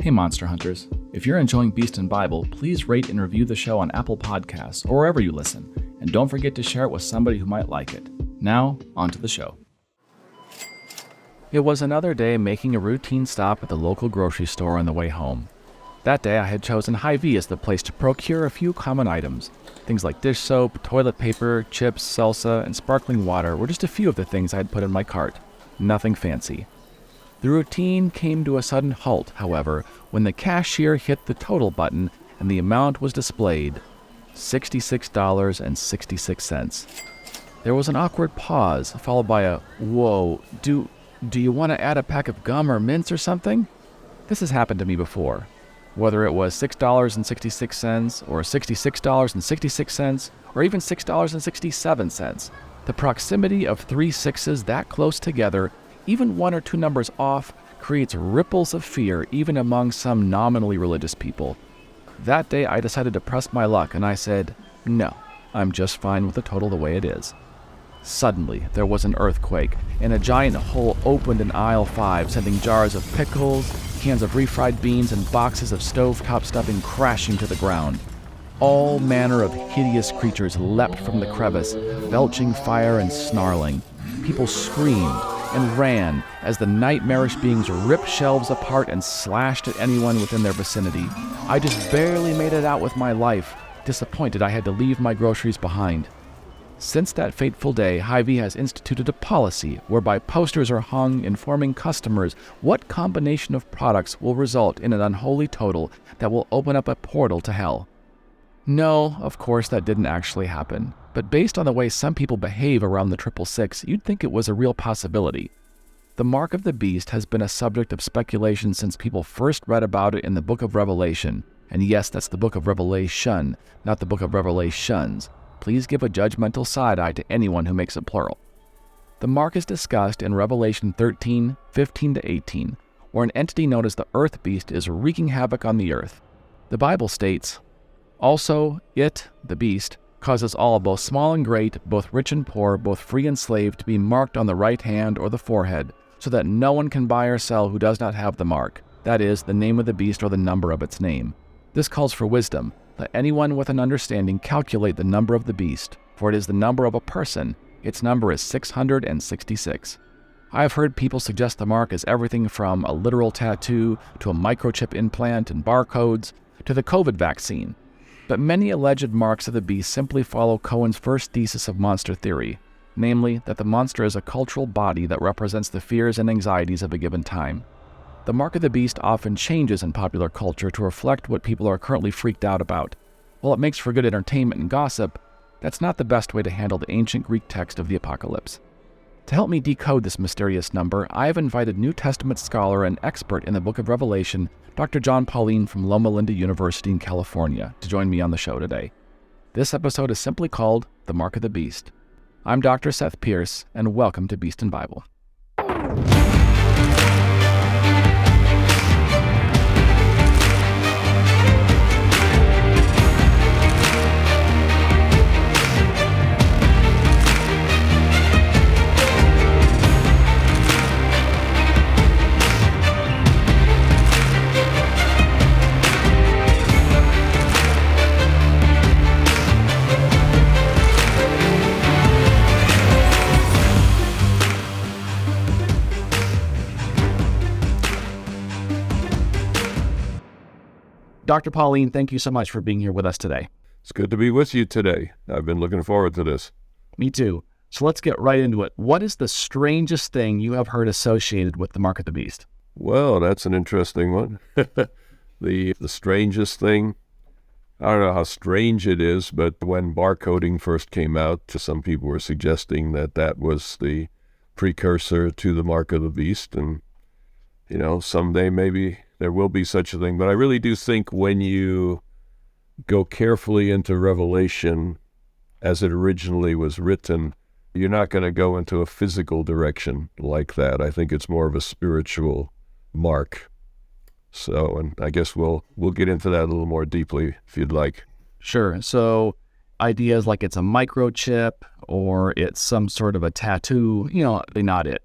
Hey Monster Hunters, if you're enjoying Beast and Bible, please rate and review the show on Apple Podcasts or wherever you listen, and don't forget to share it with somebody who might like it. Now, on to the show. It was another day making a routine stop at the local grocery store on the way home. That day I had chosen Hy-Vee as the place to procure a few common items. Things like dish soap, toilet paper, chips, salsa, and sparkling water were just a few of the things I had put in my cart. Nothing fancy. The routine came to a sudden halt, however, when the cashier hit the total button and the amount was displayed, $66.66. There was an awkward pause, followed by a, "Whoa, do you want to add a pack of gum or mints or something?" This has happened to me before. Whether it was $6.66 or $66.66 or even $6.67, the proximity of three sixes that close together, even one or two numbers off, creates ripples of fear even among some nominally religious people. That day I decided to press my luck and I said, no, I'm just fine with the total the way it is. Suddenly, there was an earthquake, and a giant hole opened in aisle 5, sending jars of pickles, cans of refried beans, and boxes of stovetop stuffing crashing to the ground. All manner of hideous creatures leapt from the crevice, belching fire and snarling. People screamed and ran as the nightmarish beings ripped shelves apart and slashed at anyone within their vicinity. I just barely made it out with my life, disappointed I had to leave my groceries behind. Since that fateful day, Hy-Vee has instituted a policy whereby posters are hung informing customers what combination of products will result in an unholy total that will open up a portal to hell. No, of course that didn't actually happen, but based on the way some people behave around the 666, you'd think it was a real possibility. The mark of the beast has been a subject of speculation since people first read about it in the book of Revelation. And yes, that's the book of Revelation, not the book of Revelations. Please give a judgmental side-eye to anyone who makes it plural. The mark is discussed in Revelation 13, 15-18, where an entity known as the Earth Beast is wreaking havoc on the earth. The Bible states, "Also, it, the beast, causes all, both small and great, both rich and poor, both free and slave, to be marked on the right hand or the forehead, so that no one can buy or sell who does not have the mark, that is, the name of the beast or the number of its name." This calls for wisdom. Let anyone with an understanding calculate the number of the beast, for it is the number of a person. Its number is 666. I have heard people suggest the mark is everything from a literal tattoo to a microchip implant and barcodes to the COVID vaccine. But many alleged marks of the beast simply follow Cohen's first thesis of monster theory, namely that the monster is a cultural body that represents the fears and anxieties of a given time. The mark of the beast often changes in popular culture to reflect what people are currently freaked out about. While it makes for good entertainment and gossip, that's not the best way to handle the ancient Greek text of the Apocalypse. To help me decode this mysterious number, I have invited New Testament scholar and expert in the book of Revelation, Dr. Jon Paulien from Loma University in California, to join me on the show today. This episode is simply called The Mark of the Beast. I'm Dr. Seth Pierce, and welcome to Beast and Bible. Dr. Paulien, thank you so much for being here with us today. It's good to be with you today. I've been looking forward to this. Me too. So let's get right into it. What is the strangest thing you have heard associated with the Mark of the Beast? Well, that's an interesting one. The strangest thing, I don't know how strange it is, but when barcoding first came out, some people were suggesting that that was the precursor to the Mark of the Beast. And, someday maybe there will be such a thing. But I really do think when you go carefully into Revelation as it originally was written, you're not going to go into a physical direction like that. I think it's more of a spiritual mark. So, and I guess we'll get into that a little more deeply if you'd like. Sure. So ideas like it's a microchip or it's some sort of a tattoo, they're not it.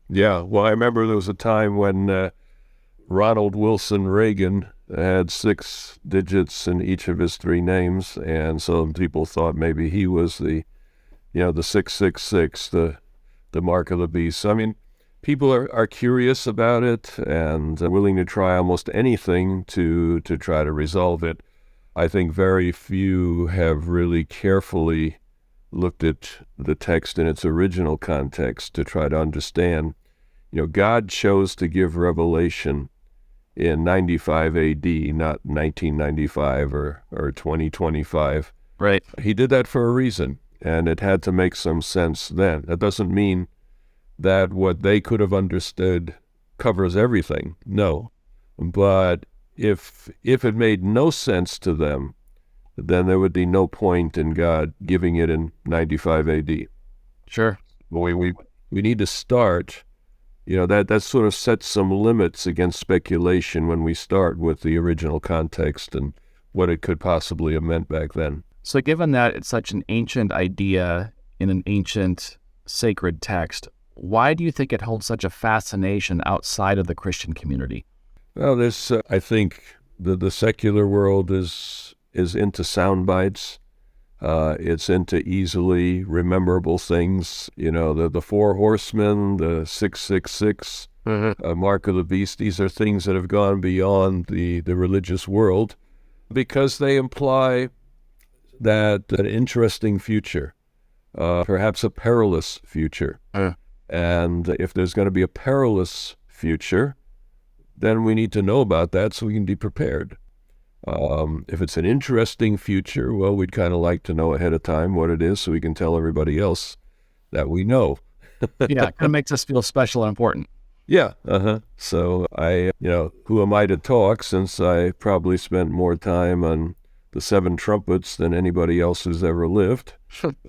Yeah. Well, I remember there was a time when Ronald Wilson Reagan had 6 digits in each of his 3 names, and some people thought maybe he was the 666, the mark of the beast. So, I mean, people are curious about it and willing to try almost anything to try to resolve it. I think very few have really carefully looked at the text in its original context to try to understand. God chose to give revelation in 95 AD, not 1995 or 2025. Right. He did that for a reason, and it had to make some sense then. That doesn't mean that what they could have understood covers everything. No. But if it made no sense to them, then there would be no point in God giving it in 95 AD. Sure. We need to start, that sort of sets some limits against speculation when we start with the original context and what it could possibly have meant back then. So given that it's such an ancient idea in an ancient sacred text, why do you think it holds such a fascination outside of the Christian community? Well, I think the secular world is into sound bites. It's into easily rememberable things. The 4 horsemen, the 666, mark of the beast. These are things that have gone beyond the religious world because they imply that an interesting future, perhaps a perilous future. And if there's going to be a perilous future, then we need to know about that so we can be prepared. If it's an interesting future, well, we'd kind of like to know ahead of time what it is so we can tell everybody else that we know. Yeah, it kind of makes us feel special and important. Yeah, So who am I to talk since I probably spent more time on the 7 trumpets than anybody else who's ever lived.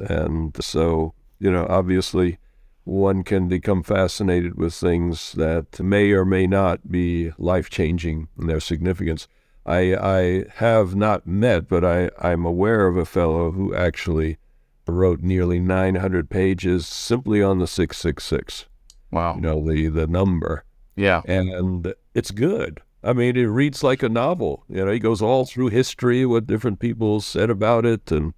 And so, obviously one can become fascinated with things that may or may not be life-changing in their significance. I have not met, but I'm aware of a fellow who actually wrote nearly 900 pages simply on the 666. Wow. The number. Yeah. And it's good. I mean, it reads like a novel. He goes all through history, what different people said about it, and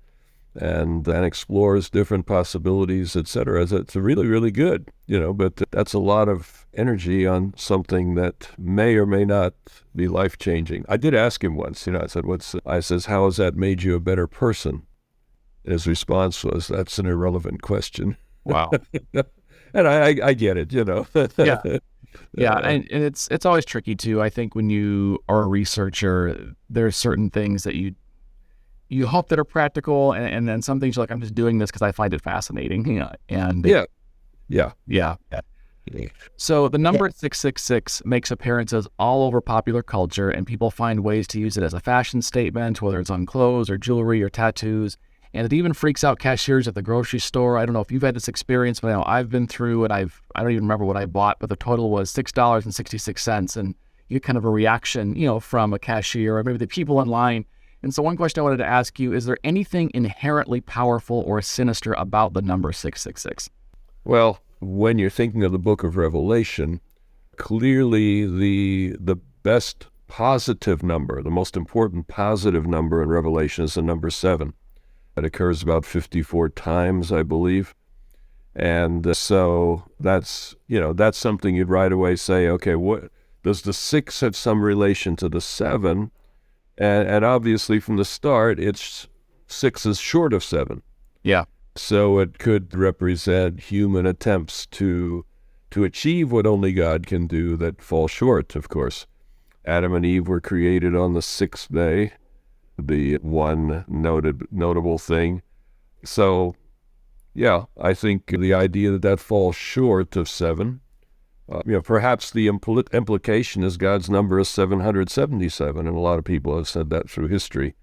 explores different possibilities, etc. It's really, really good, but that's a lot of energy on something that may or may not be life-changing. I did ask him once, I said, how has that made you a better person? His response was, that's an irrelevant question. Wow. And I get it, Yeah. Yeah, and it's always tricky too. I think when you are a researcher, there's certain things that you hope that are practical, and then some things you're like, I'm just doing this because I find it fascinating. Yeah. So the number 666 makes appearances all over popular culture, and people find ways to use it as a fashion statement, whether it's on clothes or jewelry or tattoos. And it even freaks out cashiers at the grocery store. I don't know if you've had this experience, but I've been through and I don't even remember what I bought, but the total was $6.66. And you get kind of a reaction, from a cashier or maybe the people in line. And so one question I wanted to ask you, is there anything inherently powerful or sinister about the number 666? Well, when you're thinking of the book of Revelation, clearly the best positive number, the most important positive number in Revelation is the number 7. It occurs about 54 times, I believe. And so that's something you'd right away say, okay, what does the 6 have some relation to the 7? And obviously from the start, 6 is short of 7. Yeah. So it could represent human attempts to achieve what only God can do that fall short, of course. Adam and Eve were created on the 6th day, the one notable thing. So, yeah, I think the idea that falls short of 7, perhaps the implication is God's number is 777, and a lot of people have said that through history.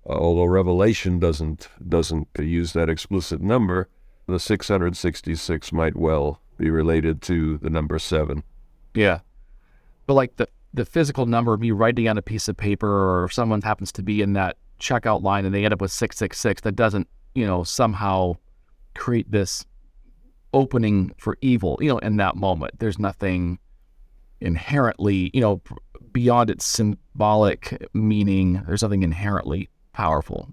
Although Revelation doesn't use that explicit number, the 666 might well be related to the number 7. Yeah. But like the physical number of me writing on a piece of paper, or if someone happens to be in that checkout line and they end up with 666, that doesn't, somehow create this opening for evil, in that moment. There's nothing inherently, beyond its symbolic meaning, there's something inherently powerful,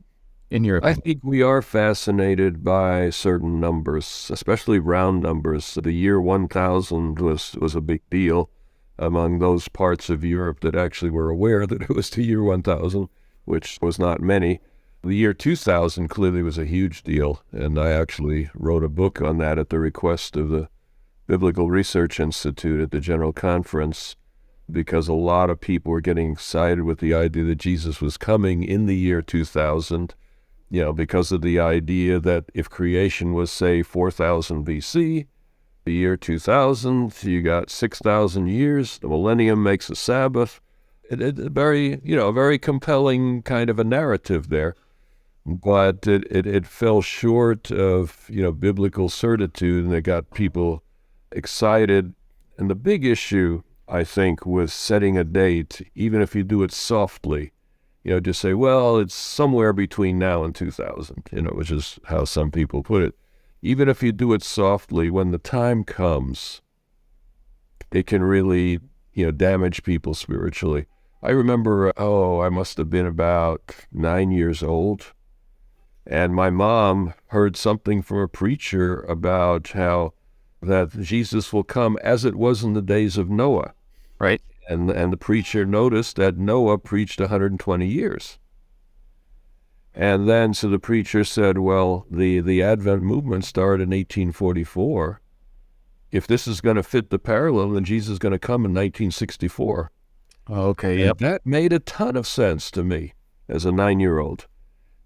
in your I opinion? think we are fascinated by certain numbers, especially round numbers. The year 1000 was a big deal among those parts of Europe that actually were aware that it was the year 1000, which was not many. The year 2000 clearly was a huge deal, and I actually wrote a book on that at the request of the Biblical Research Institute at the General Conference, because a lot of people were getting excited with the idea that Jesus was coming in the year 2000, because of the idea that if creation was, say, 4000 BC, the year 2000, you got 6,000 years, the millennium makes a Sabbath. A very compelling kind of a narrative there. But it fell short of, biblical certitude, and it got people excited. And the big issue, I think, was setting a date, even if you do it softly. Just say, well, it's somewhere between now and 2000, which is how some people put it. Even if you do it softly, when the time comes, it can really, damage people spiritually. I remember, I must have been about 9 years old, and my mom heard something from a preacher about how that Jesus will come as it was in the days of Noah. Right. And the preacher noticed that Noah preached 120 years. And then, so the preacher said, well, the Advent movement started in 1844. If this is going to fit the parallel, then Jesus is going to come in 1964. Okay. And Yep. that made a ton of sense to me as a 9-year-old.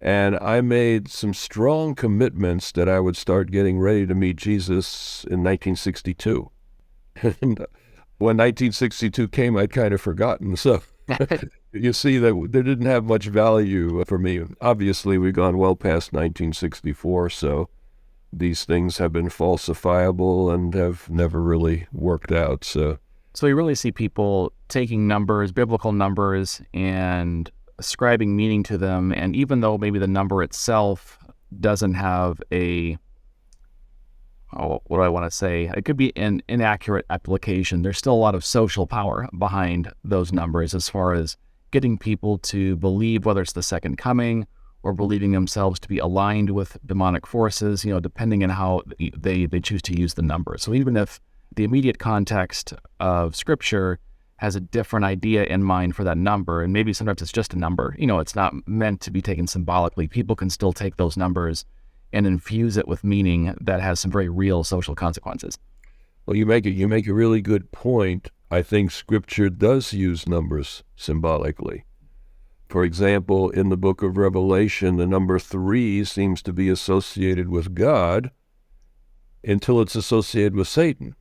And I made some strong commitments that I would start getting ready to meet Jesus in 1962. And when 1962 came, I'd kind of forgotten. So you see that there didn't have much value for me. Obviously, we've gone well past 1964, so these things have been falsifiable and have never really worked out. So you really see people taking numbers, biblical numbers, and ascribing meaning to them. And even though maybe the number itself doesn't have what do I want to say? It could be an inaccurate application. There's still a lot of social power behind those numbers as far as getting people to believe, whether it's the second coming or believing themselves to be aligned with demonic forces, depending on how they choose to use the number. So even if the immediate context of Scripture has a different idea in mind for that number, and maybe sometimes it's just a number, it's not meant to be taken symbolically, people can still take those numbers and infuse it with meaning that has some very real social consequences. Well, you make a really good point. I think Scripture does use numbers symbolically. For example, in the book of Revelation, the number 3 seems to be associated with God until it's associated with Satan.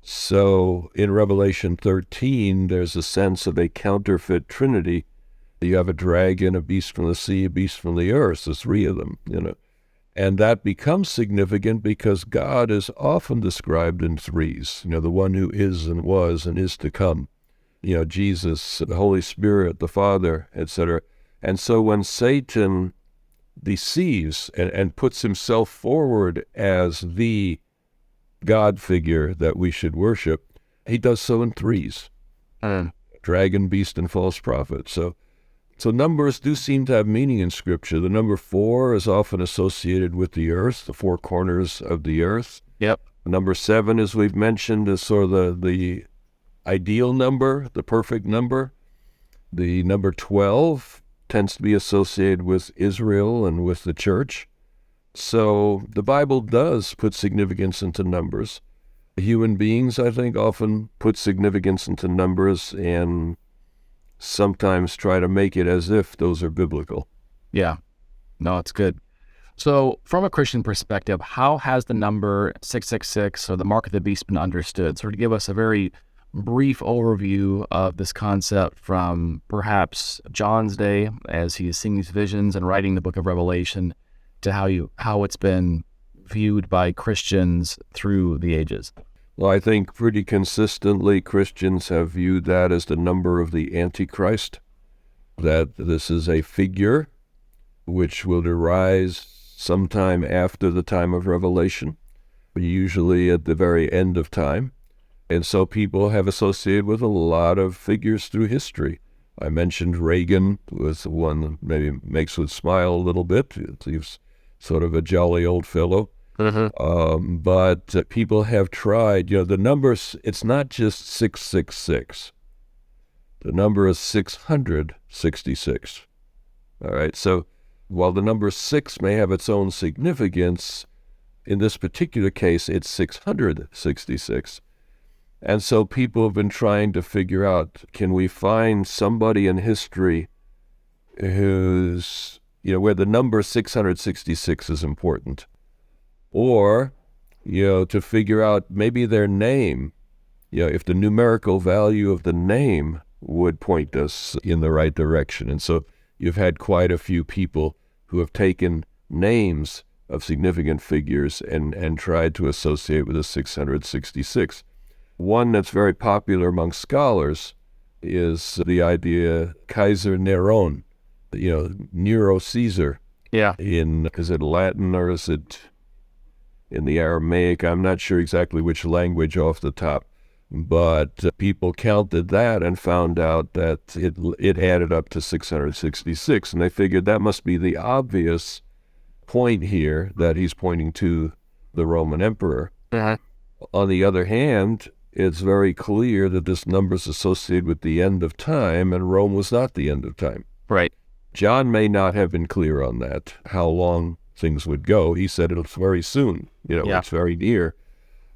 So in Revelation 13, there's a sense of a counterfeit trinity. You have a dragon, a beast from the sea, a beast from the earth. There's 3 of them, And that becomes significant because God is often described in 3s, the one who is and was and is to come, Jesus, the Holy Spirit, the Father, etc. And so when Satan deceives and puts himself forward as the God figure that we should worship, he does so in 3s, dragon, beast, and false prophet. So numbers do seem to have meaning in Scripture. The number 4 is often associated with the earth, the 4 corners of the earth. Yep. Number 7, as we've mentioned, is sort of the ideal number, the perfect number. The number 12 tends to be associated with Israel and with the church. So the Bible does put significance into numbers. Human beings, I think, often put significance into numbers and sometimes try to make it as if those are biblical. Yeah. No, it's good. So from a Christian perspective, how has the number 666 or the mark of the beast been understood? So to give us a very brief overview of this concept from perhaps John's day as he is seeing these visions and writing the book of Revelation to how it's been viewed by Christians through the ages. Well, I think pretty consistently Christians have viewed that as the number of the Antichrist, that this is a figure which will arise sometime after the time of Revelation, usually at the very end of time. And so people have associated with a lot of figures through history. I mentioned Reagan was the one that maybe makes us smile a little bit. He's sort of a jolly old fellow. But people have tried, the numbers, it's not just 666. The number is 666. All right, so while the number 6 may have its own significance, in this particular case, it's 666. And so people have been trying to figure out, can we find somebody in history who's, where the number 666 is important? Or, to figure out maybe their name, if the numerical value of the name would point us in the right direction. And so you've had quite a few people who have taken names of significant figures and tried to associate with the 666. One that's very popular among scholars is the idea Kaiser Neron, Nero Caesar. Yeah. Is it Latin or is it in the Aramaic? I'm not sure exactly which language off the top, but people counted that and found out that it added up to 666, and they figured that must be the obvious point here, that he's pointing to the Roman emperor. On the other hand, it's very clear that this number is associated with the end of time, and Rome was not the end of time. Right. John may not have been clear on that, how long things would go. He said it's very soon, It's very near.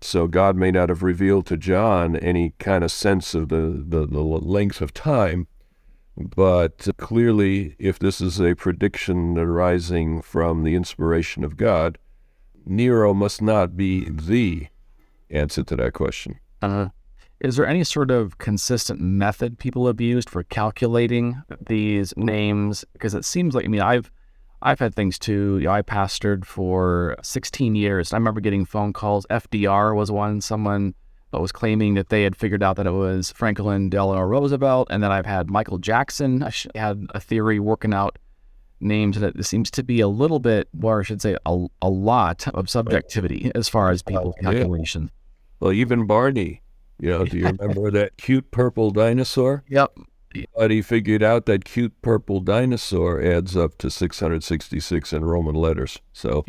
So God may not have revealed to John any kind of sense of the length of time. But clearly, if this is a prediction arising from the inspiration of God, Nero must not be the answer to that question. Is there any sort of consistent method people have used for calculating these names? Because it seems like, I've had things too. I pastored for 16 years. I remember getting phone calls. FDR was one. Someone was claiming that they had figured out that it was Franklin Delano Roosevelt. And then I've had Michael Jackson. I had a theory working out names, and it seems to be a little bit, or I should say a lot of subjectivity as far as people's calculation. Well, even Barney, do you remember that cute purple dinosaur? Yep. But he figured out that cute purple dinosaur adds up to 666 in Roman letters. So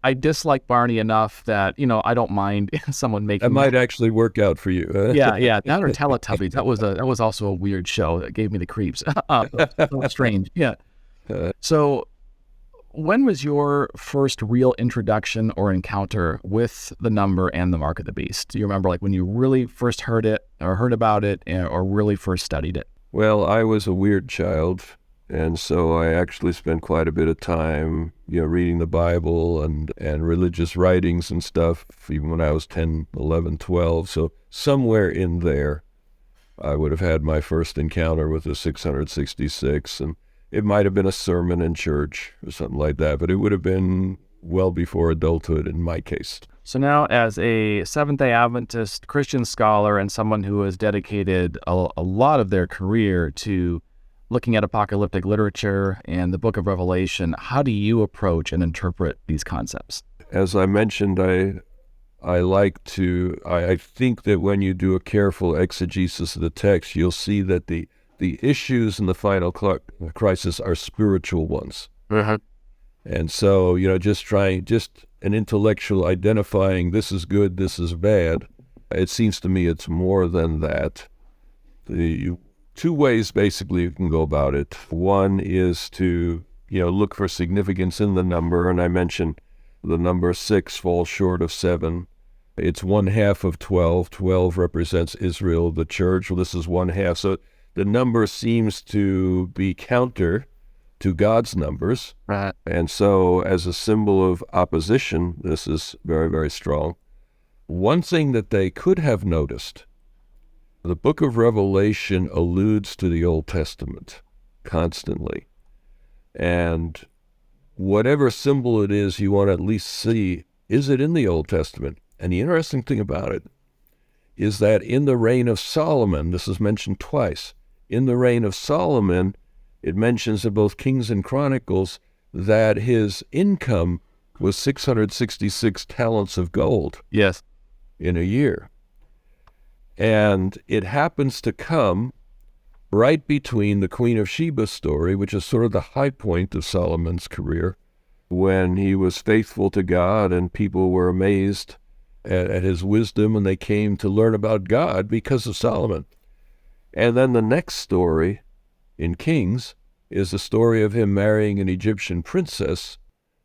I dislike Barney enough that I don't mind someone making that might actually work out for you. Yeah. That or Teletubbies. That was also a weird show that gave me the creeps. Strange. Yeah. So, when was your first real introduction or encounter with the number and the mark of the beast? Do you remember when you really first heard it or heard about it or really first studied it? Well, I was a weird child, and so I actually spent quite a bit of time, reading the Bible and religious writings and stuff, even when I was 10, 11, 12. So somewhere in there, I would have had my first encounter with the 666, and it might have been a sermon in church or something like that, but it would have been well before adulthood in my case. So now, as a Seventh-day Adventist Christian scholar and someone who has dedicated a lot of their career to looking at apocalyptic literature and the book of Revelation, how do you approach and interpret these concepts? As I mentioned, I think that when you do a careful exegesis of the text, you'll see that the issues in the final crisis are spiritual ones. And so, just an intellectual identifying this is good, this is bad. It seems to me it's more than that. Two ways basically you can go about it. One is to, look for significance in the number. And I mentioned the number 6 falls short of 7. It's 1/2 of 12. 12 represents Israel, the church. Well, this is 1/2. So the number seems to be counter to God's numbers. Right. And so as a symbol of opposition, this is very, very strong. One thing that they could have noticed, the book of Revelation alludes to the Old Testament constantly. And whatever symbol it is, you want to at least see, is it in the Old Testament? And the interesting thing about it is that in the reign of Solomon, this is mentioned twice, in the reign of Solomon, it mentions in both Kings and Chronicles that his income was 666 talents of gold. Yes. In a year. And it happens to come right between the Queen of Sheba story, which is sort of the high point of Solomon's career, when he was faithful to God and people were amazed at his wisdom and they came to learn about God because of Solomon. And then the next story in Kings is the story of him marrying an Egyptian princess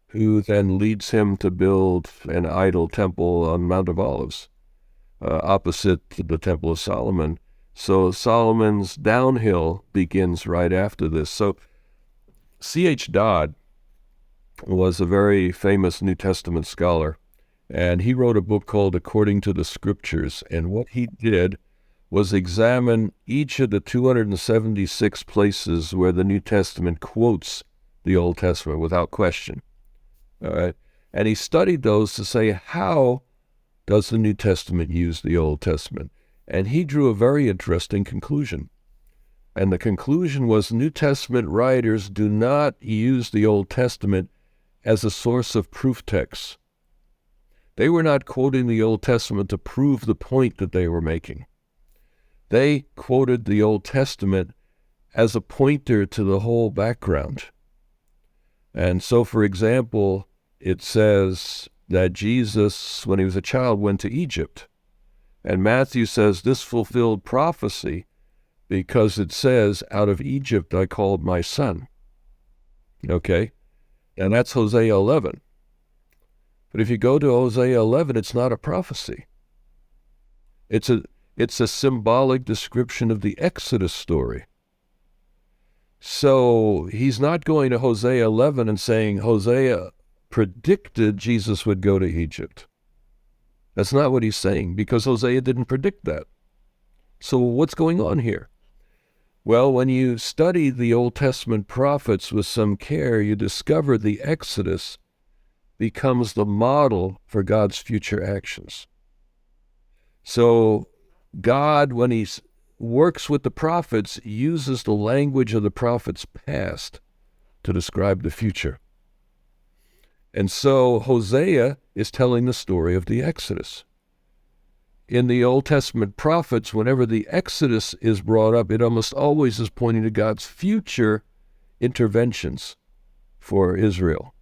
who then leads him to build an idol temple on Mount of Olives, opposite the Temple of Solomon. So Solomon's downhill begins right after this. So C.H. Dodd was a very famous New Testament scholar, and he wrote a book called According to the Scriptures. And what he did was examine each of the 276 places where the New Testament quotes the Old Testament without question. All right? And he studied those to say, how does the New Testament use the Old Testament? And he drew a very interesting conclusion. And the conclusion was New Testament writers do not use the Old Testament as a source of proof texts. They were not quoting the Old Testament to prove the point that they were making. They quoted the Old Testament as a pointer to the whole background. And so, for example, it says that Jesus, when he was a child, went to Egypt. And Matthew says this fulfilled prophecy because it says, out of Egypt I called my son. Okay? And that's Hosea 11. But if you go to Hosea 11, it's not a prophecy. It's a symbolic description of the Exodus story. So he's not going to Hosea 11 and saying Hosea predicted Jesus would go to Egypt. That's not what he's saying, because Hosea didn't predict that. So what's going on here? Well, when you study the Old Testament prophets with some care, you discover the Exodus becomes the model for God's future actions. So God, when he works with the prophets, uses the language of the prophets' past to describe the future. And so Hosea is telling the story of the Exodus. In the Old Testament prophets, whenever the Exodus is brought up, it almost always is pointing to God's future interventions for Israel.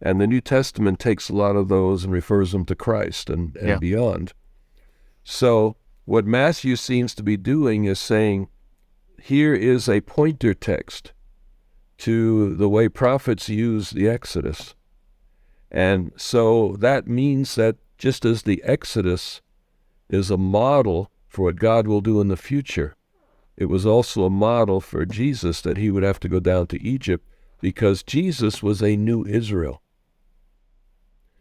And the New Testament takes a lot of those and refers them to Christ and beyond. So what Matthew seems to be doing is saying, here is a pointer text to the way prophets use the Exodus. And so that means that just as the Exodus is a model for what God will do in the future, it was also a model for Jesus that he would have to go down to Egypt because Jesus was a new Israel.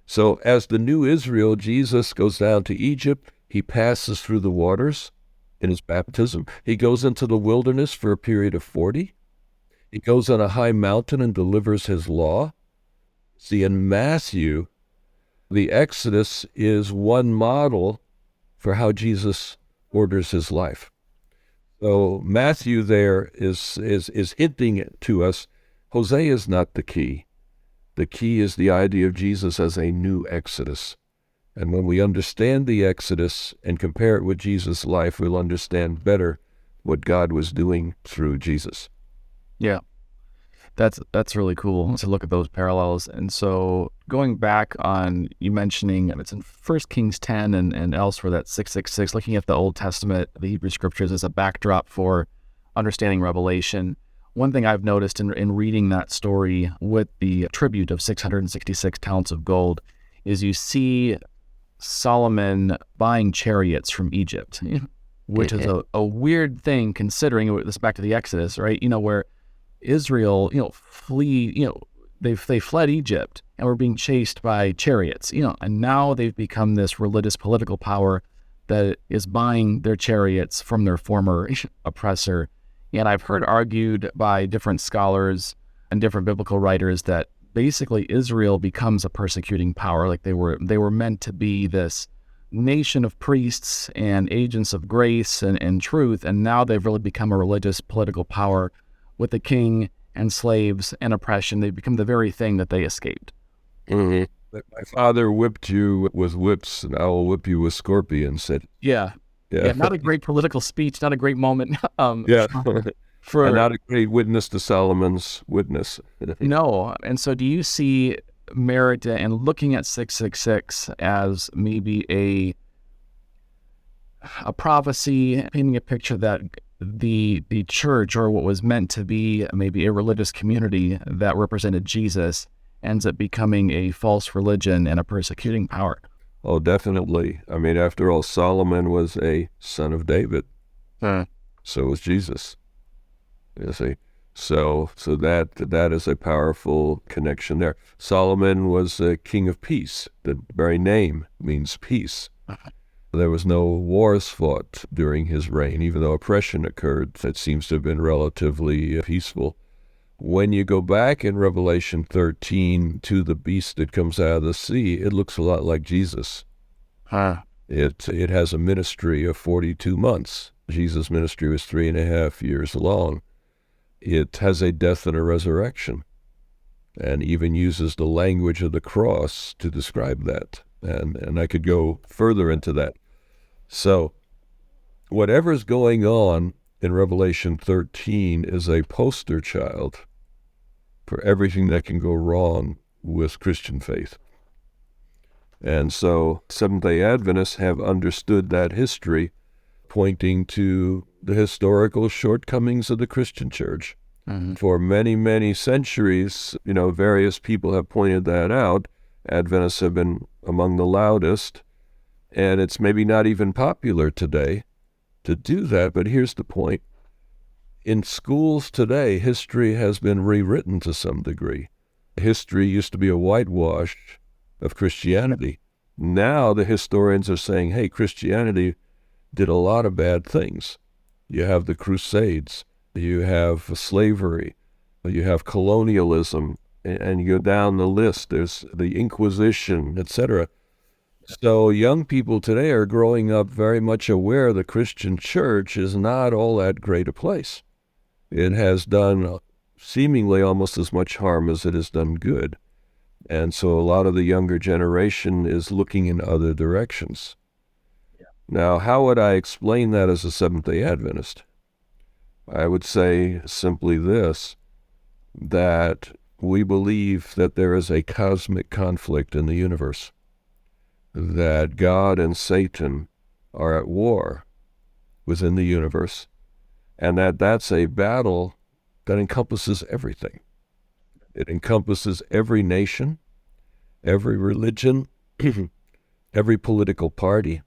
So as the new Israel, Jesus goes down to Egypt. He passes through the waters in his baptism. He goes into the wilderness for a period of 40. He goes on a high mountain and delivers his law. See, in Matthew, the Exodus is one model for how Jesus orders his life. So Matthew there is hinting to us, Hosea is not the key. The key is the idea of Jesus as a new Exodus. And when we understand the Exodus and compare it with Jesus' life, we'll understand better what God was doing through Jesus. Yeah. That's really cool to look at those parallels. And so going back on you mentioning it's in 1 Kings 10 and elsewhere, that 666, looking at the Old Testament, the Hebrew Scriptures as a backdrop for understanding Revelation. One thing I've noticed in reading that story with the tribute of 666 talents of gold is you see Solomon buying chariots from Egypt, which is a weird thing considering this back to the Exodus, right? Where Israel, flee, they fled Egypt and were being chased by chariots, and now they've become this religious political power that is buying their chariots from their former oppressor. And I've heard argued by different scholars and different biblical writers that basically Israel becomes a persecuting power, like they were meant to be this nation of priests and agents of grace and truth, and now they've really become a religious political power with the king and slaves and oppression. They become the very thing that they escaped. Mm-hmm. My father whipped you with whips, and I will whip you with scorpions. Yeah. Yeah. Yeah, not a great political speech, not a great moment. Yeah. And For not a great witness to Solomon's witness. no. And so, do you see merit in looking at 666 as maybe a prophecy, painting a picture that the church, or what was meant to be maybe a religious community that represented Jesus, ends up becoming a false religion and a persecuting power? Oh, definitely. I mean, after all, Solomon was a son of David. So was Jesus. You see, so that is a powerful connection there. Solomon was a king of peace. The very name means peace. There was no wars fought during his reign, even though oppression occurred. It seems to have been relatively peaceful. When you go back in Revelation 13 to the beast that comes out of the sea, it looks a lot like Jesus. It has a ministry of 42 months. Jesus' ministry was 3.5 years long. It has a death and a resurrection, and even uses the language of the cross to describe that. And I could go further into that. So whatever's going on in Revelation 13 is a poster child for everything that can go wrong with Christian faith. And so Seventh-day Adventists have understood that history, pointing to the historical shortcomings of the Christian church. For many, many centuries, various people have pointed that out. Adventists have been among the loudest, and it's maybe not even popular today to do that, but here's the point. In schools today, history has been rewritten to some degree. History used to be a whitewash of Christianity. Now the historians are saying, hey, Christianity did a lot of bad things. You have the Crusades, you have slavery, you have colonialism, and you go down the list. There's the Inquisition, etc. So young people today are growing up very much aware the Christian church is not all that great a place. It has done seemingly almost as much harm as it has done good. And so a lot of the younger generation is looking in other directions. Now, how would I explain that as a Seventh-day Adventist? I would say simply this, that we believe that there is a cosmic conflict in the universe, that God and Satan are at war within the universe, and that's a battle that encompasses everything. It encompasses every nation, every religion, every political party,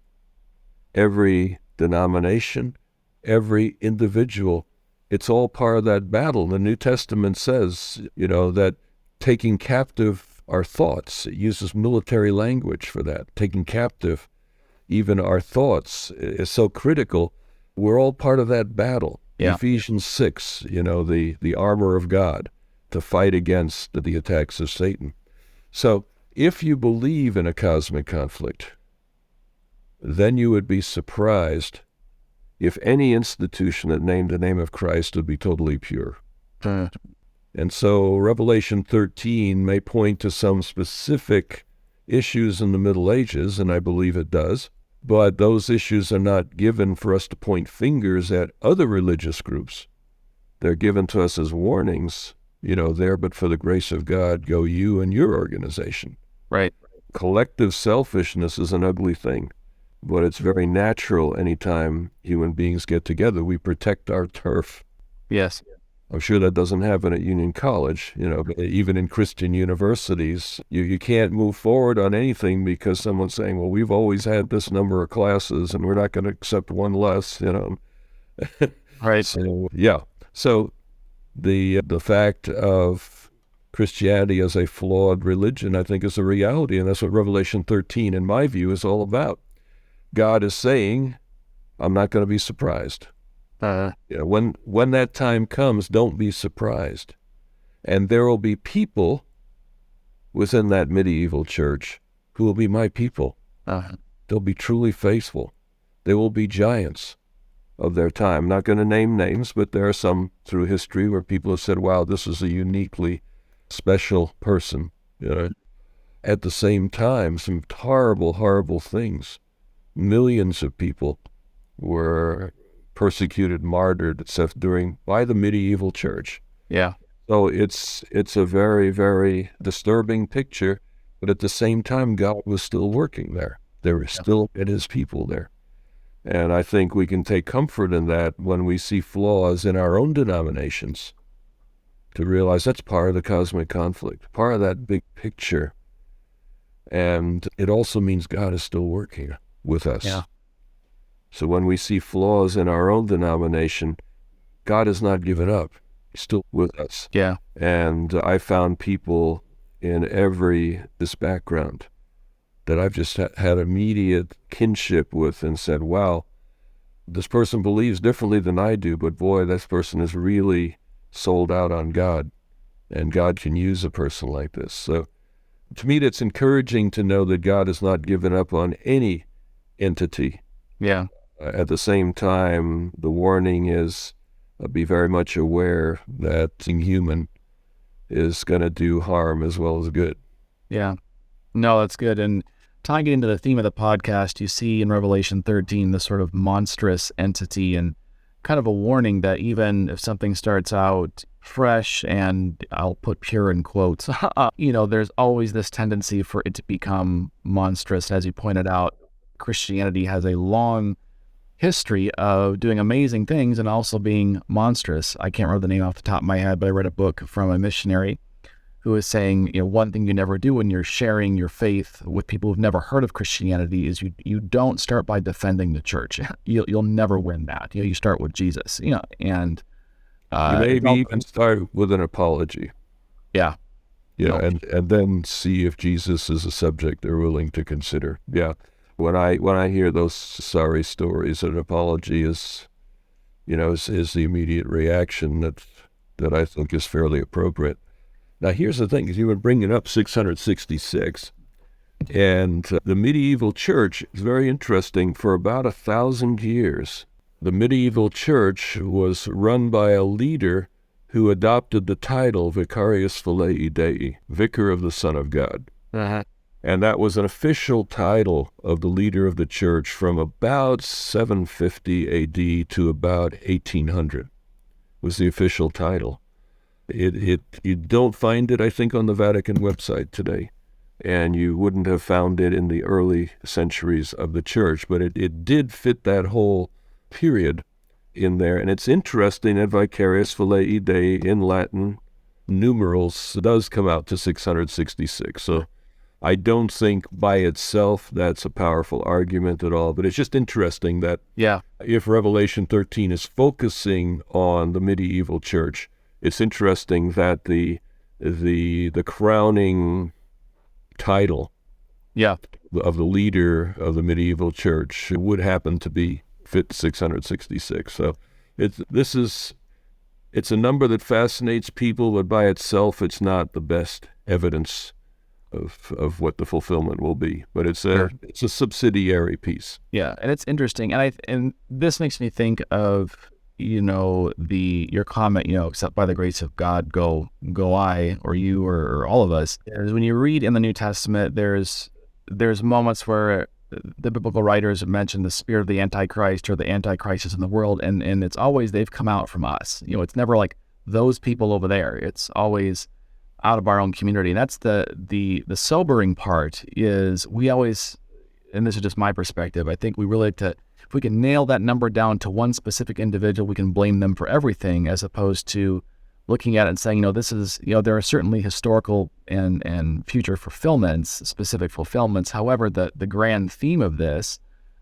every denomination, every individual. It's all part of that battle. The New Testament says, that taking captive our thoughts, it uses military language for that. Taking captive even our thoughts is so critical. We're all part of that battle. Yeah. Ephesians 6, the armor of God to fight against the attacks of Satan. So if you believe in a cosmic conflict, then you would be surprised if any institution that named the name of Christ would be totally pure. And so Revelation 13 may point to some specific issues in the Middle Ages, and I believe it does, but those issues are not given for us to point fingers at other religious groups. They're given to us as warnings, there, but for the grace of God, go you and your organization. Right. Collective selfishness is an ugly thing, but it's very natural anytime human beings get together. We protect our turf. Yes. I'm sure that doesn't happen at Union College. Even in Christian universities, you can't move forward on anything because someone's saying, well, we've always had this number of classes and we're not going to accept one less, Right. So, yeah. So the fact of Christianity as a flawed religion, I think, is a reality, and that's what Revelation 13, in my view, is all about. God is saying, I'm not going to be surprised. When that time comes, don't be surprised. And there will be people within that medieval church who will be my people. They'll be truly faithful. They will be giants of their time. I'm not going to name names, but there are some through history where people have said, wow, this is a uniquely special person. At the same time, some horrible, horrible things. Millions of people were persecuted, martyred, etc., by the medieval church. Yeah. So it's a very, very disturbing picture, but at the same time, God was still working there. There were still his people there. And I think we can take comfort in that when we see flaws in our own denominations, to realize that's part of the cosmic conflict, part of that big picture. And it also means God is still working with us. Yeah. So when we see flaws in our own denomination, God has not given up. He's still with us. Yeah. And I found people in this background that I've just had immediate kinship with and said, wow, this person believes differently than I do, but boy, this person is really sold out on God, and God can use a person like this. So to me, it's encouraging to know that God has not given up on any entity. Yeah. At the same time, the warning is be very much aware that being human is going to do harm as well as good. Yeah. No, that's good. And tying it into the theme of the podcast, you see in Revelation 13 this sort of monstrous entity, and kind of a warning that even if something starts out fresh, and I'll put pure in quotes, there's always this tendency for it to become monstrous. As you pointed out, Christianity has a long history of doing amazing things and also being monstrous. I can't remember the name off the top of my head, but I read a book from a missionary who was saying, one thing you never do when you're sharing your faith with people who've never heard of Christianity is you don't start by defending the church. You'll never win that. You start with Jesus. And you maybe even start with an apology. Yeah. Yeah, and then see if Jesus is a subject they're willing to consider. Yeah. When I hear those sorry stories, an apology is the immediate reaction that I think is fairly appropriate. Now, here's the thing, is you were bringing up 666, and the medieval church is very interesting. For about 1,000 years, the medieval church was run by a leader who adopted the title Vicarius Filii Dei, Vicar of the Son of God. Uh-huh. And that was an official title of the leader of the church from about 750 A.D. to about 1800 was the official title. You don't find it, I think, on the Vatican website today, and you wouldn't have found it in the early centuries of the church, but it did fit that whole period in there. And it's interesting that Vicarius Filii Dei in Latin numerals does come out to 666. So I don't think by itself that's a powerful argument at all, but it's just interesting that if Revelation 13 is focusing on the medieval church, it's interesting that the crowning title of the leader of the medieval church would happen to be fit 666. So it's a number that fascinates people, but by itself it's not the best evidence of what the fulfillment will be. But it's a subsidiary piece. Yeah, and it's interesting, and this makes me think of your comment, except by the grace of God, go I, or you, or all of us. Is when you read in the New Testament, there's moments where the biblical writers have mentioned the spirit of the Antichrist, or the Antichrist is in the world, and it's always they've come out from us. It's never like those people over there. It's always out of our own community. And that's the sobering part is we always, and this is just my perspective, I think we really if we can nail that number down to one specific individual, we can blame them for everything, as opposed to looking at it and saying, this is, there are certainly historical and future fulfillments, specific fulfillments. However, the grand theme of this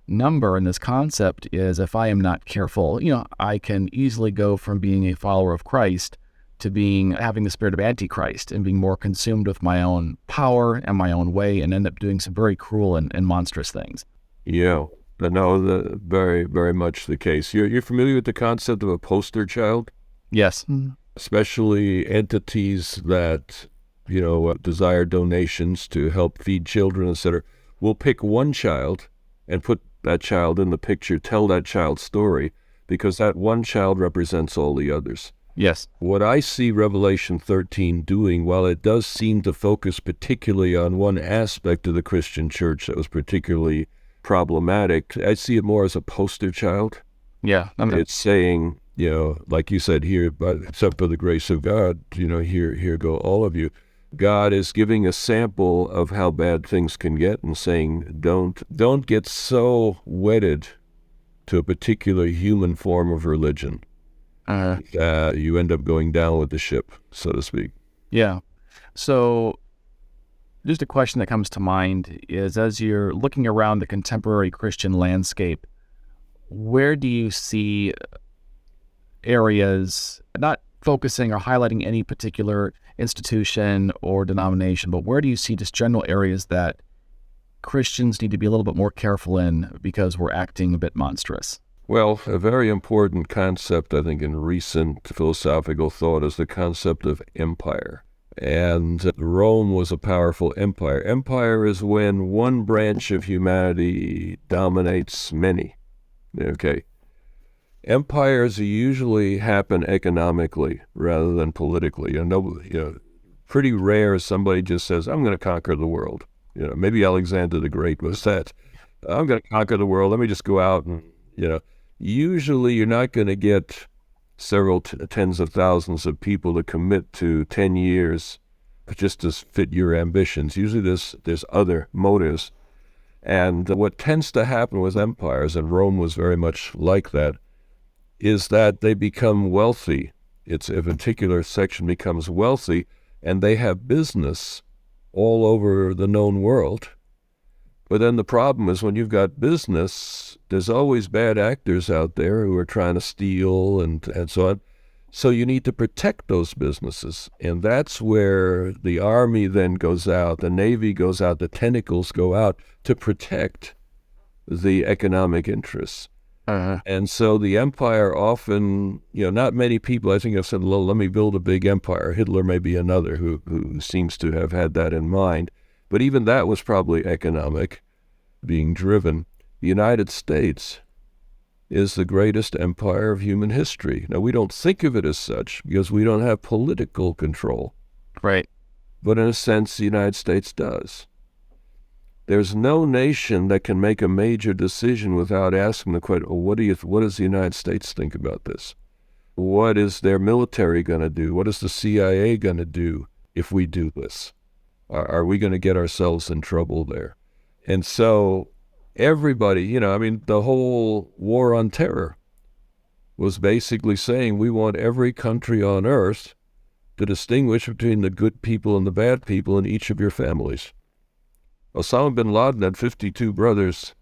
number and this concept is, if I am not careful, I can easily go from being a follower of Christ to having the spirit of Antichrist and being more consumed with my own power and my own way, and end up doing some very cruel and monstrous things. Yeah. No, very, very much the case. You're familiar with the concept of a poster child? Yes. Especially entities that, desire donations to help feed children, etc. We'll pick one child and put that child in the picture, tell that child's story, because that one child represents all the others. Yes. What I see Revelation 13 doing, while it does seem to focus particularly on one aspect of the Christian church that was particularly problematic. I see it more as a poster child. Yeah. It's saying, like you said here, but except for the grace of God, here go all of you. God is giving a sample of how bad things can get and saying, don't get so wedded to a particular human form of religion. You end up going down with the ship, so to speak. Yeah. So just a question that comes to mind is, as you're looking around the contemporary Christian landscape, where do you see areas, not focusing or highlighting any particular institution or denomination, but where do you see just general areas that Christians need to be a little bit more careful in because we're acting a bit monstrous? Well, a very important concept, I think, in recent philosophical thought is the concept of empire. And Rome was a powerful empire. Empire is when one branch of humanity dominates many. Okay. Empires usually happen economically rather than politically. Pretty rare somebody just says, I'm going to conquer the world. Maybe Alexander the Great was that. I'm going to conquer the world. Let me just go out and, usually you're not going to get several tens of thousands of people to commit to 10 years just to fit your ambitions. Usually there's other motives. And what tends to happen with empires, and Rome was very much like that, is that they become wealthy. It's a particular section becomes wealthy, and they have business all over the known world. But then the problem is when you've got business, there's always bad actors out there who are trying to steal and so on. So you need to protect those businesses. And that's where the army then goes out, the navy goes out, the tentacles go out to protect the economic interests. And so the empire often, not many people, I think, have said, well, let me build a big empire. Hitler may be another who seems to have had that in mind. But even that was probably economic, being driven. The United States is the greatest empire of human history. Now, we don't think of it as such because we don't have political control. Right. But in a sense, the United States does. There's no nation that can make a major decision without asking the question, what does the United States think about this? What is their military going to do? What is the CIA going to do if we do this? Are we going to get ourselves in trouble there? And so everybody, the whole war on terror was basically saying we want every country on earth to distinguish between the good people and the bad people in each of your families. Osama bin Laden had 52 brothers.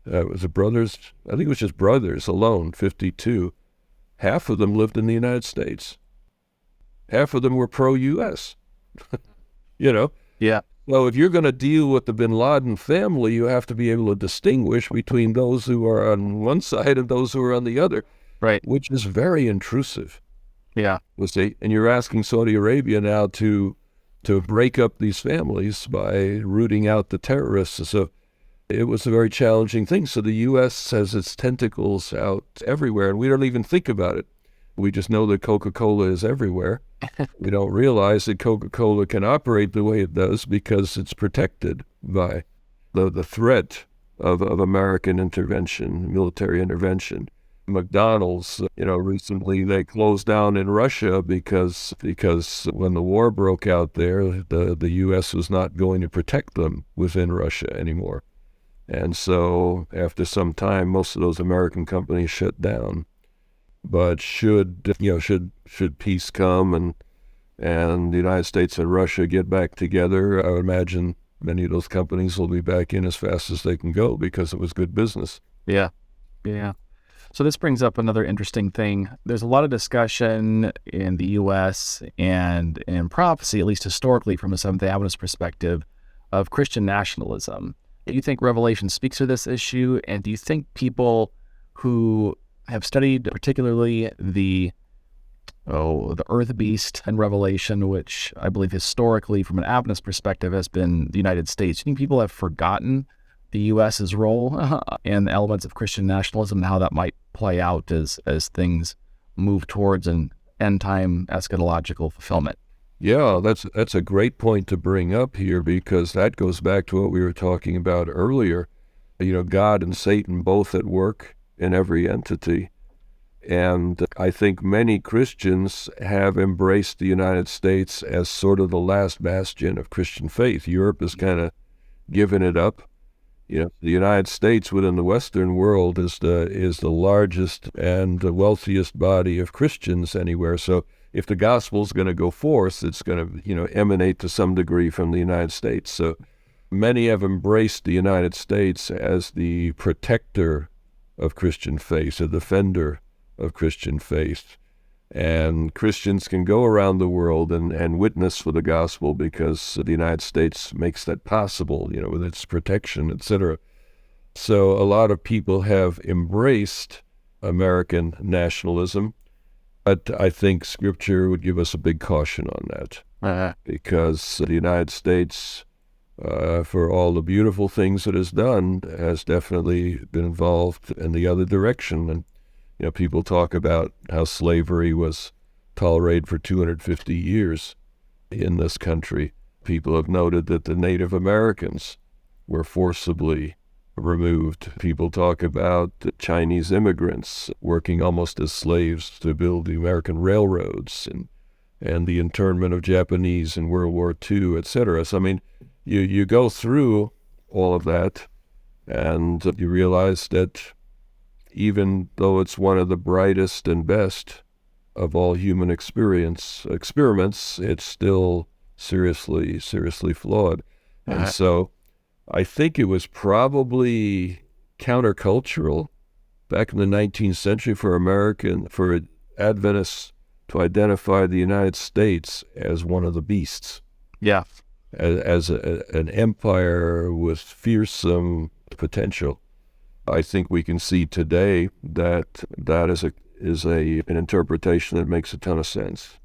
Was it brothers? I think it was just brothers alone, 52. Half of them lived in the United States. Half of them were pro-U.S. Yeah. Well, if you're going to deal with the bin Laden family, you have to be able to distinguish between those who are on one side and those who are on the other. Right. Which is very intrusive. Yeah. You see, and you're asking Saudi Arabia now to break up these families by rooting out the terrorists. So it was a very challenging thing. So the U.S. has its tentacles out everywhere, and we don't even think about it. We just know that Coca-Cola is everywhere. We don't realize that Coca-Cola can operate the way it does because it's protected by the threat of American intervention, military intervention. McDonald's, recently they closed down in Russia because when the war broke out there, the U.S. was not going to protect them within Russia anymore. And so after some time, most of those American companies shut down. But should peace come and the United States and Russia get back together, I would imagine many of those companies will be back in as fast as they can go because it was good business. Yeah. Yeah. So this brings up another interesting thing. There's a lot of discussion in the U.S. and in prophecy, at least historically from a Seventh-day Adventist perspective, of Christian nationalism. Do you think Revelation speaks to this issue? And do you think people who have studied particularly the earth beast in Revelation, which I believe historically from an Adventist perspective has been the United States, do you think people have forgotten the U.S.'s role and the elements of Christian nationalism and how that might play out as things move towards an end-time eschatological fulfillment? Yeah, that's a great point to bring up here because that goes back to what we were talking about earlier. God and Satan both at work in every entity. And I think many Christians have embraced the United States as sort of the last bastion of Christian faith. Europe has kind of given it up. The United States within the Western world is the largest and the wealthiest body of Christians anywhere. So if the gospel is going to go forth, it's going to, emanate to some degree from the United States. So many have embraced the United States as the protector of Christian faith, a defender of Christian faith. And Christians can go around the world and witness for the gospel because the United States makes that possible, with its protection, etc. So a lot of people have embraced American nationalism, but I think Scripture would give us a big caution on that. Because the United States, for all the beautiful things it has done, has definitely been involved in the other direction. And people talk about how slavery was tolerated for 250 years in this country. People have noted that the Native Americans were forcibly removed. People talk about the Chinese immigrants working almost as slaves to build the American railroads and the internment of Japanese in World War II, etc. So, you go through all of that and you realize that even though it's one of the brightest and best of all human experiments, it's still seriously flawed. And so I think it was probably countercultural back in the 19th century for Adventists to identify the United States as one of the beasts. Yeah. As an empire with fearsome potential. I think we can see today that is an interpretation that makes a ton of sense.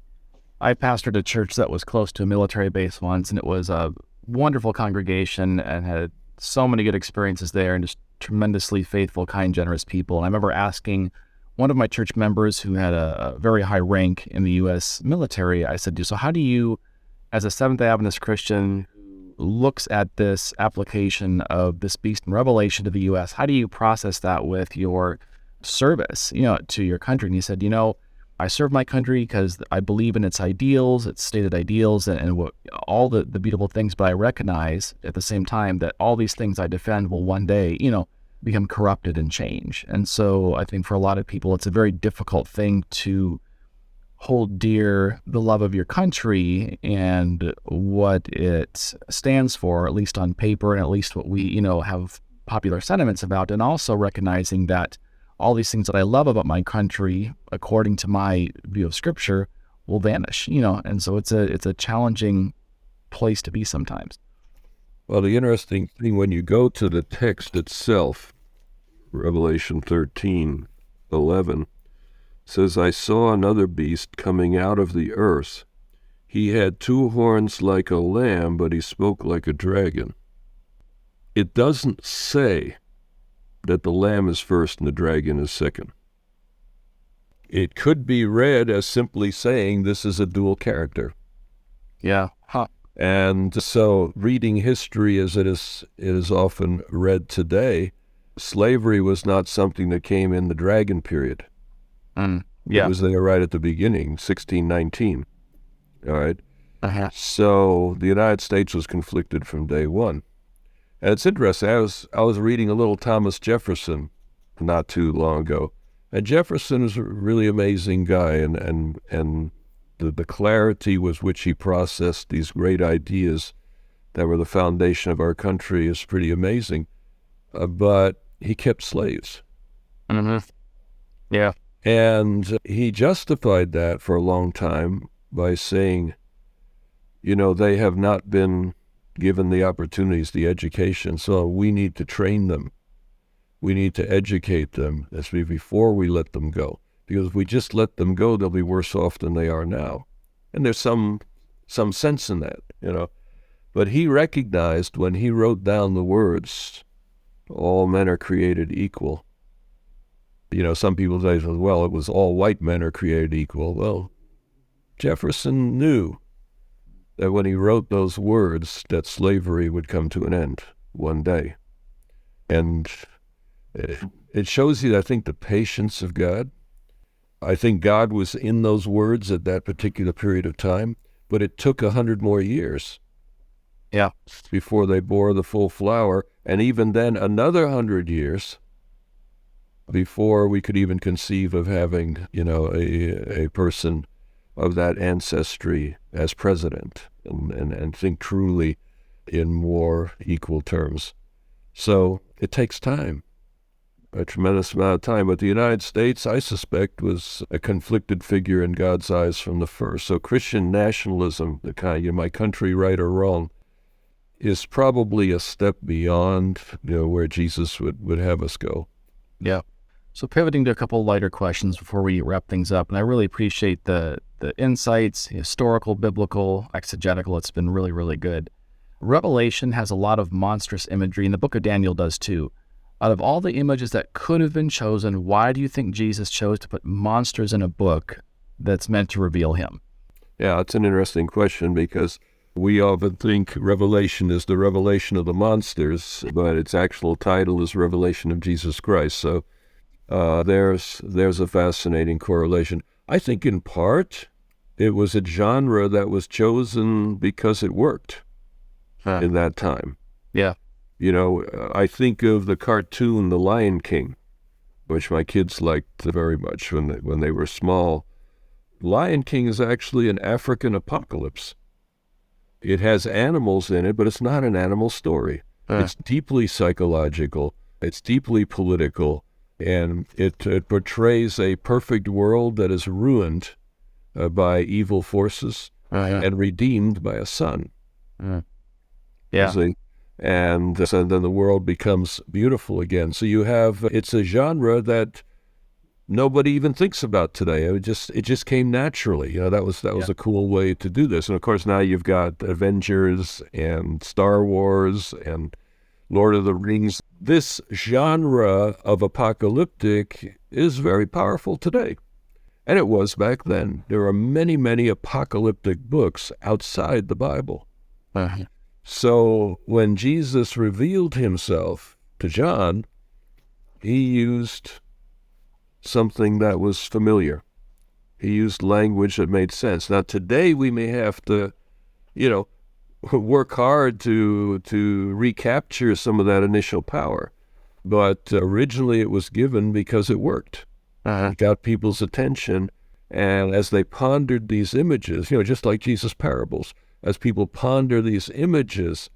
I pastored a church that was close to a military base once, and it was a wonderful congregation and had so many good experiences there and just tremendously faithful, kind, generous people. And I remember asking one of my church members who had a very high rank in the U.S. military, I said, so how do you, as a Seventh-day Adventist Christian looks at this application of this beast in Revelation to the U.S., how do you process that with your service, to your country? And he said, I serve my country because I believe in its ideals, its stated ideals, and what, all the beautiful things, but I recognize at the same time that all these things I defend will one day, become corrupted and change. And so I think for a lot of people, it's a very difficult thing to hold dear the love of your country and what it stands for, at least on paper, and at least what we, have popular sentiments about, and also recognizing that all these things that I love about my country, according to my view of Scripture, will vanish, and so it's a challenging place to be sometimes. Well, the interesting thing, when you go to the text itself, Revelation 13:11, says, I saw another beast coming out of the earth. He had 2 horns like a lamb, but he spoke like a dragon. It doesn't say that the lamb is first and the dragon is second. It could be read as simply saying this is a dual character. Yeah. And so reading history as it is often read today, slavery was not something that came in the dragon period. Yeah. It was there right at the beginning, 1619. All right. So the United States was conflicted from day one. And it's interesting. I was reading a little Thomas Jefferson not too long ago. And Jefferson is a really amazing guy, and the clarity with which he processed these great ideas that were the foundation of our country is pretty amazing. But he kept slaves. Yeah. And he justified that for a long time by saying, they have not been given the opportunities, the education, so we need to train them. We need to educate them before we let them go. Because if we just let them go, they'll be worse off than they are now. And there's some sense in that, But he recognized when he wrote down the words, all men are created equal. Some people say, well, it was all white men are created equal. Well, Jefferson knew that when he wrote those words that slavery would come to an end one day. And it shows you, I think, the patience of God. I think God was in those words at that particular period of time, but it took 100 more years Yeah. before they bore the full flower, and even then another 100 years before we could even conceive of having, a person of that ancestry as president and think truly in more equal terms. So it takes time, a tremendous amount of time. But the United States, I suspect, was a conflicted figure in God's eyes from the first. So Christian nationalism, the kind of, my country, right or wrong, is probably a step beyond, where Jesus would have us go. Yeah. So pivoting to a couple lighter questions before we wrap things up, and I really appreciate the insights, historical, biblical, exegetical. It's been really, really good. Revelation has a lot of monstrous imagery, and the book of Daniel does too. Out of all the images that could have been chosen, why do you think Jesus chose to put monsters in a book that's meant to reveal him? Yeah, it's an interesting question because we often think Revelation is the revelation of the monsters, but its actual title is Revelation of Jesus Christ. So there's a fascinating correlation. I think in part it was a genre that was chosen because it worked in that time. Yeah. I think of the cartoon The Lion King, which my kids liked very much when they were small. Lion King is actually an African apocalypse. It has animals in it, but it's not an animal story. It's deeply psychological. It's deeply political. And it portrays a perfect world that is ruined by evil forces and redeemed by a son. Yeah. And so then the world becomes beautiful again. So it's a genre that nobody even thinks about today. It just came naturally. That was a cool way to do this. And of course now you've got Avengers and Star Wars and Lord of the Rings. This genre of apocalyptic is very powerful today. And it was back then. There are many, many apocalyptic books outside the Bible. So when Jesus revealed himself to John, he used something that was familiar. He used language that made sense. Now today we may have to, work hard to recapture some of that initial power. But originally it was given because it worked. It got people's attention. And as they pondered these images, just like Jesus' parables, as people ponder these images,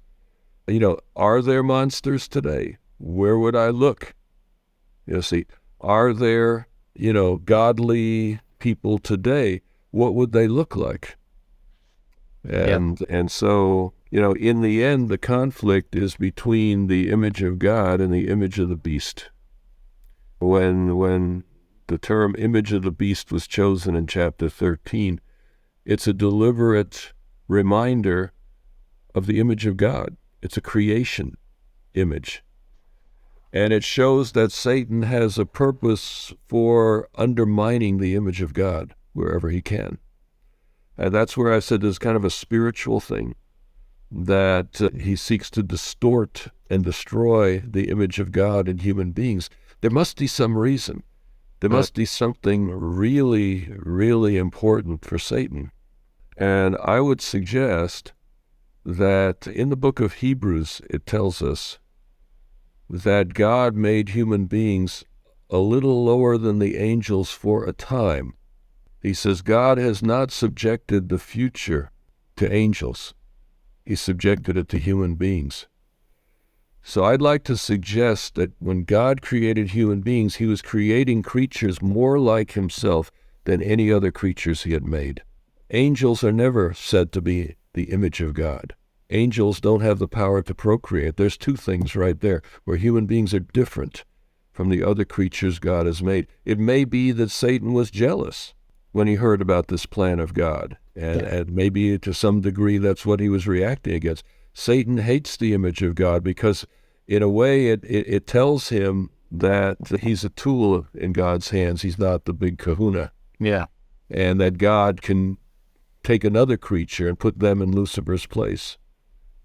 are there monsters today? Where would I look? Are there, godly people today? What would they look like? And so, in the end, the conflict is between the image of God and the image of the beast. When the term image of the beast was chosen in chapter 13, it's a deliberate reminder of the image of God. It's a creation image. And it shows that Satan has a purpose for undermining the image of God wherever he can. And that's where I said there's kind of a spiritual thing, that he seeks to distort and destroy the image of God in human beings. There must be some reason. There must be something really, really important for Satan. And I would suggest that in the book of Hebrews, it tells us that God made human beings a little lower than the angels for a time. He says God has not subjected the future to angels. He subjected it to human beings. So I'd like to suggest that when God created human beings, he was creating creatures more like himself than any other creatures he had made. Angels are never said to be the image of God. Angels don't have the power to procreate. There's two things right there where human beings are different from the other creatures God has made. It may be that Satan was jealous when he heard about this plan of God, and maybe to some degree that's what he was reacting against. Satan hates the image of God because in a way it tells him that he's a tool in God's hands. He's not the big kahuna. Yeah. And that God can take another creature and put them in Lucifer's place,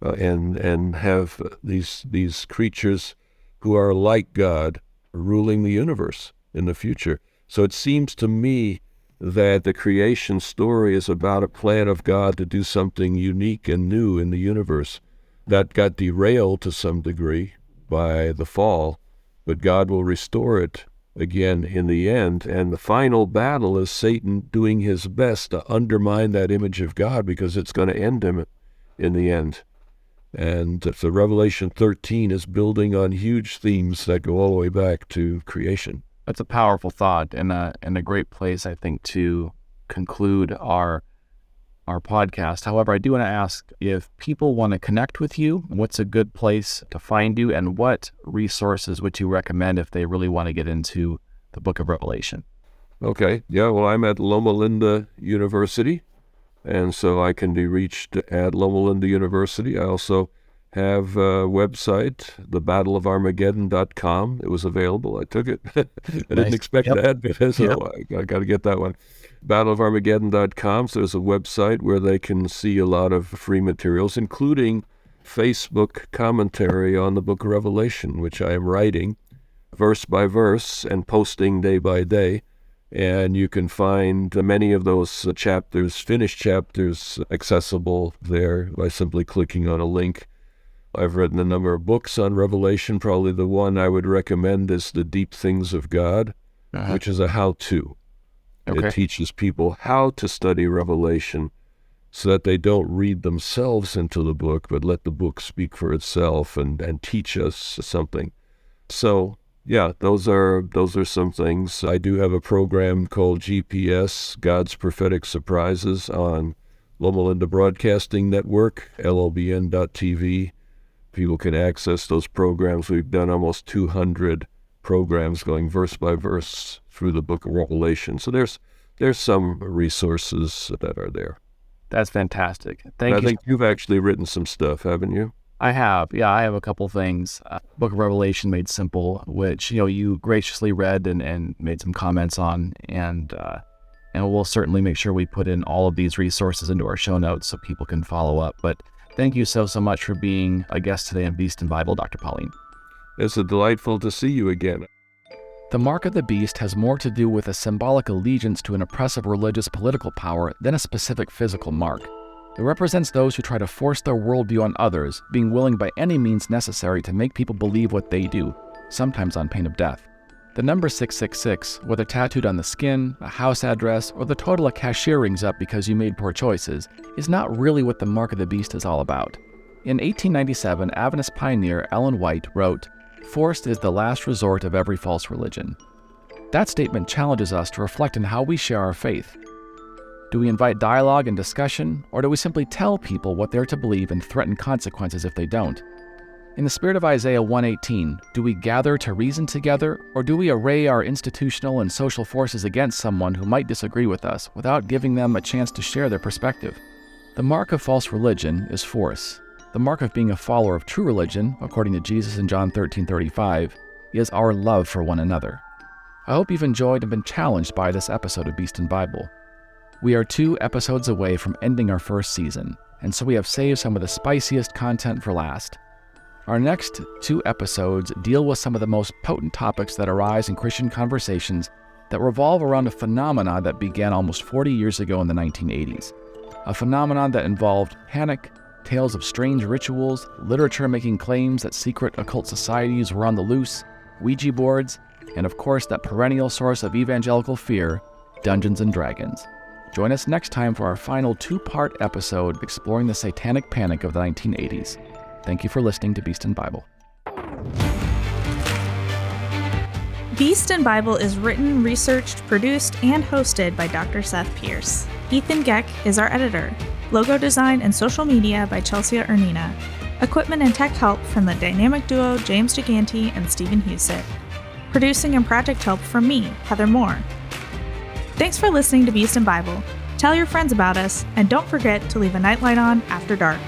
and have these creatures who are like God ruling the universe in the future. So it seems to me that the creation story is about a plan of God to do something unique and new in the universe. That got derailed to some degree by the fall, but God will restore it again in the end. And the final battle is Satan doing his best to undermine that image of God, because it's going to end him in the end. And the Revelation 13 is building on huge themes that go all the way back to creation. That's a powerful thought and a great place, I think, to conclude our podcast. However, I do want to ask, if people want to connect with you, what's a good place to find you, and what resources would you recommend if they really want to get into the book of Revelation? Okay. Yeah, well, I'm at Loma Linda University, and so I can be reached at Loma Linda University. I also have a website, thebattleofarmageddon.com. It was available. I took it. I didn't expect that, but so I got to get that one. Battleofarmageddon.com. So there's a website where they can see a lot of free materials, including Facebook commentary on the book of Revelation, which I am writing verse by verse and posting day by day. And you can find many of those chapters, finished chapters, accessible there by simply clicking on a link. I've written a number of books on Revelation. Probably the one I would recommend is The Deep Things of God, which is a how-to. Okay. It teaches people how to study Revelation so that they don't read themselves into the book, but let the book speak for itself and teach us something. So, yeah, those are some things. I do have a program called GPS, God's Prophetic Surprises, on Loma Linda Broadcasting Network, LLBN.TV. People can access those programs. We've done almost 200 programs going verse by verse through the book of Revelation. So there's some resources that are there. That's fantastic. Thank you. I think you've actually written some stuff, haven't you? I have. Yeah, I have a couple things. Book of Revelation Made Simple, which you graciously read and made some comments on, and we'll certainly make sure we put in all of these resources into our show notes so people can follow up. But thank you so much for being a guest today on Beast and Bible, Dr. Paulien. It's delightful to see you again. The mark of the beast has more to do with a symbolic allegiance to an oppressive religious political power than a specific physical mark. It represents those who try to force their worldview on others, being willing by any means necessary to make people believe what they do, sometimes on pain of death. The number 666, whether tattooed on the skin, a house address, or the total a cashier rings up because you made poor choices, is not really what the mark of the beast is all about. In 1897, Adventist pioneer Ellen White wrote, "Force is the last resort of every false religion." That statement challenges us to reflect on how we share our faith. Do we invite dialogue and discussion, or do we simply tell people what they're to believe and threaten consequences if they don't? In the spirit of Isaiah 1:18, do we gather to reason together, or do we array our institutional and social forces against someone who might disagree with us without giving them a chance to share their perspective? The mark of false religion is force. The mark of being a follower of true religion, according to Jesus in John 13:35, is our love for one another. I hope you've enjoyed and been challenged by this episode of Beast and Bible. We are 2 episodes away from ending our first season, and so we have saved some of the spiciest content for last. Our next 2 episodes deal with some of the most potent topics that arise in Christian conversations that revolve around a phenomenon that began almost 40 years ago in the 1980s. A phenomenon that involved panic, tales of strange rituals, literature making claims that secret occult societies were on the loose, Ouija boards, and of course that perennial source of evangelical fear, Dungeons and Dragons. Join us next time for our final 2-part episode exploring the satanic panic of the 1980s. Thank you for listening to Beast and Bible. Beast and Bible is written, researched, produced, and hosted by Dr. Seth Pierce. Ethan Geck is our editor. Logo design and social media by Chelsea Ernina. Equipment and tech help from the dynamic duo James Gigante and Stephen Husett. Producing and project help from me, Heather Moore. Thanks for listening to Beast and Bible. Tell your friends about us, and don't forget to leave a nightlight on after dark.